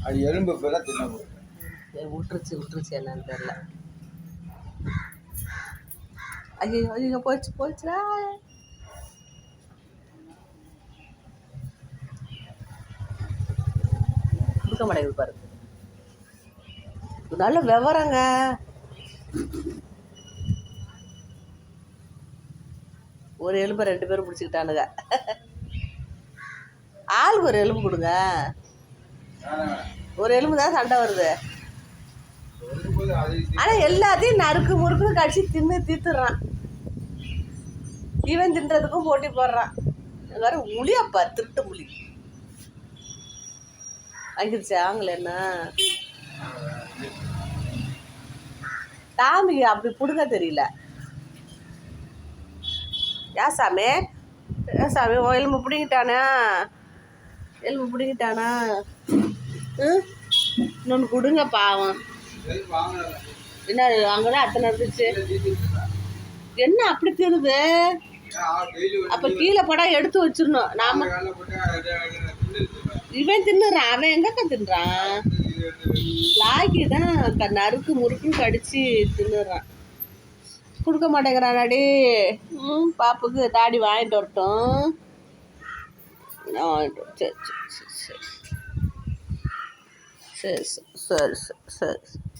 அது எலும்பு பேர தின்ன விட்டுருச்சு என்னன்னு தெரியல. ஐயோ ஐயோ போச்சுடா. கொடுக்க மாட்டேங்குது பாரு. நல்ல விவரங்க. ஒரு எலும்பை 2 பேரும் பிடிச்சிக்கிட்டானுங்க. ஆளுக்கு ஒரு எலும்பு கொடுங்க. ஒரு எலும்பு தான் சண்டை வருது. ஆனால் எல்லாத்தையும் நறுக்கு முறுக்குன்னு கடிச்சு தின்னு தீத்துறான். இவன் தின்றதுக்கும் போட்டி போடுறான். வேற முழியாப்பா, திருட்டு முழி வாங்கிருச்சு. ஆங்கல என்ன டாமிக்கு அப்படி பிடுங்க தெரியல. ஏன் சாமி எலும்பு பிடிங்கிட்டானா? இன்னொன்று கொடுங்க பாவம். என்ன அங்கதான் அத்தனை இருந்துச்சு. என்ன அப்படி தெரியுது? அப்ப கீழே படா எடுத்து வச்சிடணும். நாம இவன் தின்னுறான். அவன் எங்கக்கா தின்றான்? லாக்கி தான் நறுக்கு முறுக்குன்னு கடிச்சு தின்னுறான். கொடுக்க மாட்டேங்கிறானாடி. பாப்புக்கு தாடி வாங்கிட்டு வரட்டும். சரி சரி சரி சரி சரி சரி சரி சரி.